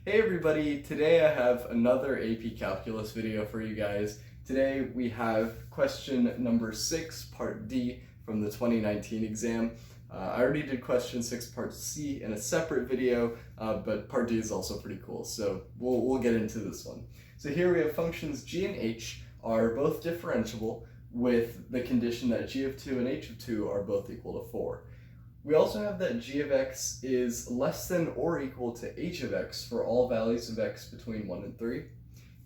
Hey everybody, today I have another AP Calculus video for you guys. Today we have question number 6, part D from the 2019 exam. I already did question 6, part C in a separate video, but part D is also pretty cool, so we'll get into this one. So here we have functions g and h are both differentiable with the condition that g of 2 and h of 2 are both equal to 4. We also have that g of x is less than or equal to h of x for all values of x between 1 and 3.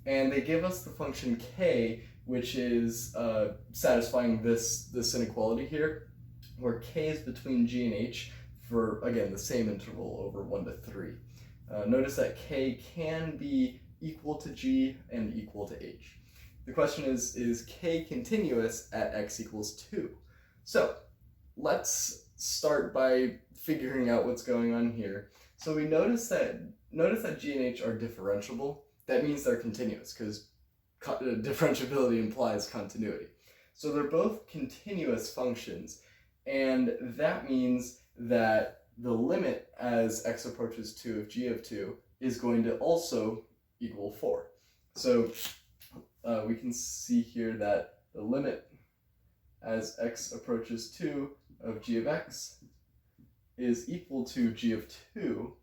And they give us the function k, which is satisfying this inequality here, where k is between g and h for, again, the same interval over 1 to 3. Notice that k can be equal to g and equal to h. The question is k continuous at x equals 2? So let's start by figuring out what's going on here. So we notice that g and h are differentiable. That means they're continuous because differentiability implies continuity. So they're both continuous functions, and that means that the limit as x approaches 2 of g of 2 is going to also equal 4. So we can see here that the limit as x approaches 2 of g of x is equal to g of 2,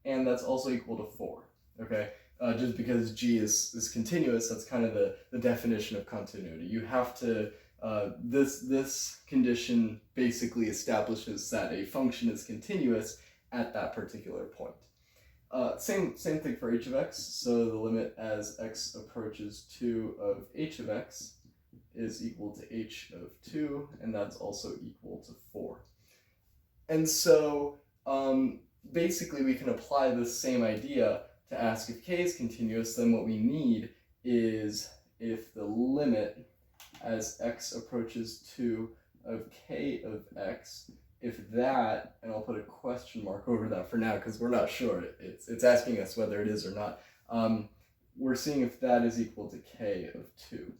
and that's also equal to 4, okay? Just because g is continuous, that's kind of the definition of continuity. You have to, this condition basically establishes that a function is continuous at that particular point. Same thing for h of x, so the limit as x approaches 2 of h of x is equal to h of 2, and that's also equal to 4. And so basically we can apply this same idea to ask if k is continuous. Then what we need is if the limit as x approaches 2 of k of x, if that, and I'll put a question mark over that for now because we're not sure, it's asking us whether it is or not, we're seeing if that is equal to k of 2.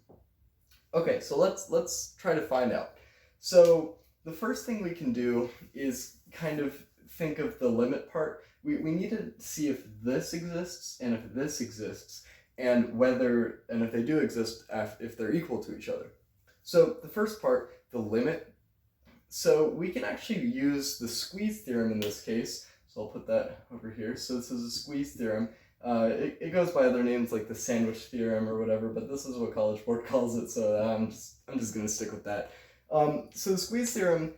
Okay, so let's try to find out. So the first thing we can do is kind of think of the limit part. We need to see if this exists and if this exists, and if they do exist, if they're equal to each other. So the first part, the limit. So we can actually use the squeeze theorem in this case. So I'll put that over here. So this is a squeeze theorem. It goes by other names like the sandwich theorem or whatever, but this is what College Board calls it, so I'm just going to stick with that. So the squeeze theorem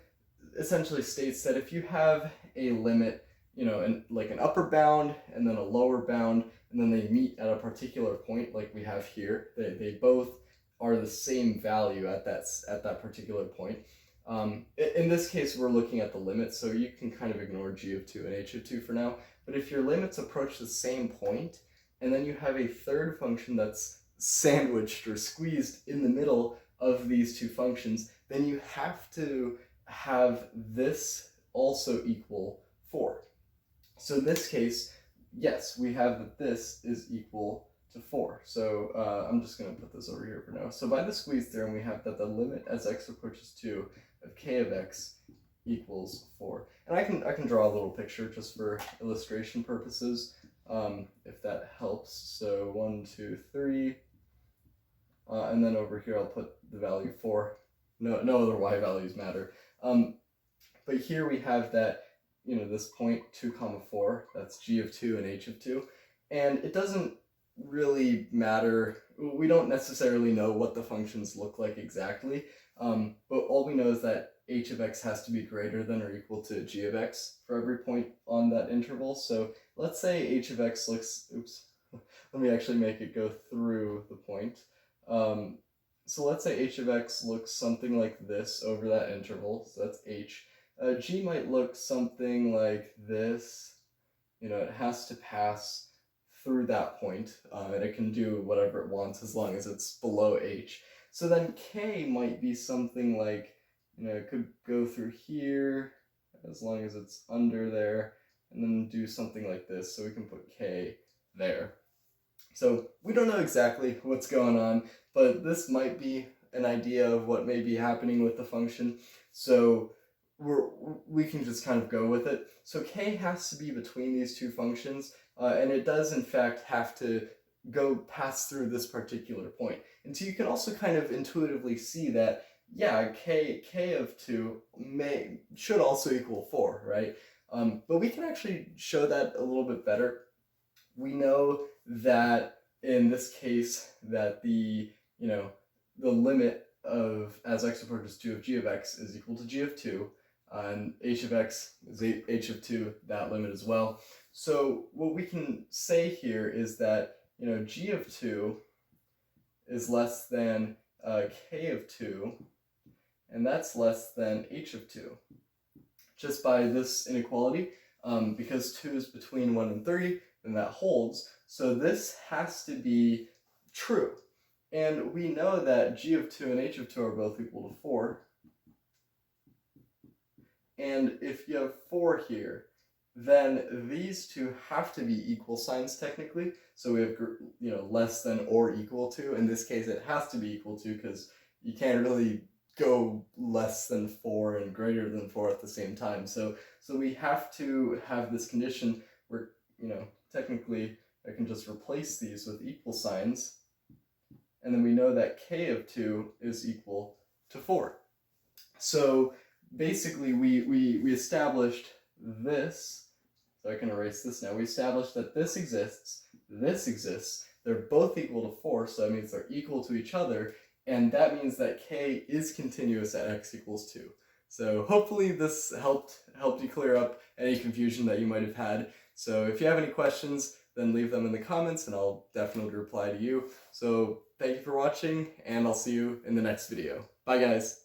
essentially states that if you have a limit, like an upper bound and then a lower bound, and then they meet at a particular point like we have here, they both are the same value at that particular point. In this case, we're looking at the limit, so you can kind of ignore g of 2 and h of 2 for now. But if your limits approach the same point, and then you have a third function that's sandwiched or squeezed in the middle of these two functions, then you have to have this also equal 4. So in this case, yes, we have that this is equal to 4. So I'm just going to put this over here for now. So by the squeeze theorem, we have that the limit as x approaches 2 of k of x equals 4. And I can draw a little picture just for illustration purposes, if that helps. So 1, 2, 3, and then over here I'll put the value 4. No other y values matter. But here we have that, this point 2, 4, that's g of 2 and h of 2, and it doesn't really matter. We don't necessarily know what the functions look like exactly, but all we know is that h of x has to be greater than or equal to g of x for every point on that interval. So let's say h of x looks, let me actually make it go through the point. So let's say h of x looks something like this over that interval, so that's h. G might look something like this. It has to pass through that point, and it can do whatever it wants as long as it's below h. So then k might be something like, it could go through here as long as it's under there, and then do something like this, so we can put k there. So we don't know exactly what's going on, but this might be an idea of what may be happening with the function. So we can just kind of go with it. So k has to be between these two functions, and it does in fact have to go pass through this particular point. And so you can also kind of intuitively see that, yeah, k of 2 should also equal 4, right? But we can actually show that a little bit better. We know that in this case that the limit of as x approaches 2 of g of x is equal to g of 2, and h of x is h of 2, that limit as well. So what we can say here is that g of 2 is less than k of 2, and that's less than h of 2, just by this inequality. Because 2 is between 1 and 3, then that holds. So this has to be true. And we know that g of 2 and h of 2 are both equal to 4. And if you have 4 here, then these two have to be equal signs technically. So we have less than or equal to. In this case, it has to be equal to, because you can't really go less than 4 and greater than 4 at the same time. So we have to have this condition where technically I can just replace these with equal signs, and then we know that k of 2 is equal to 4. So basically we established this, so I can erase this now. We established that this exists, they're both equal to 4, so that means they're equal to each other, and that means that k is continuous at x equals 2. So hopefully this helped you clear up any confusion that you might have had. So if you have any questions, then leave them in the comments and I'll definitely reply to you. So thank you for watching, and I'll see you in the next video. Bye guys!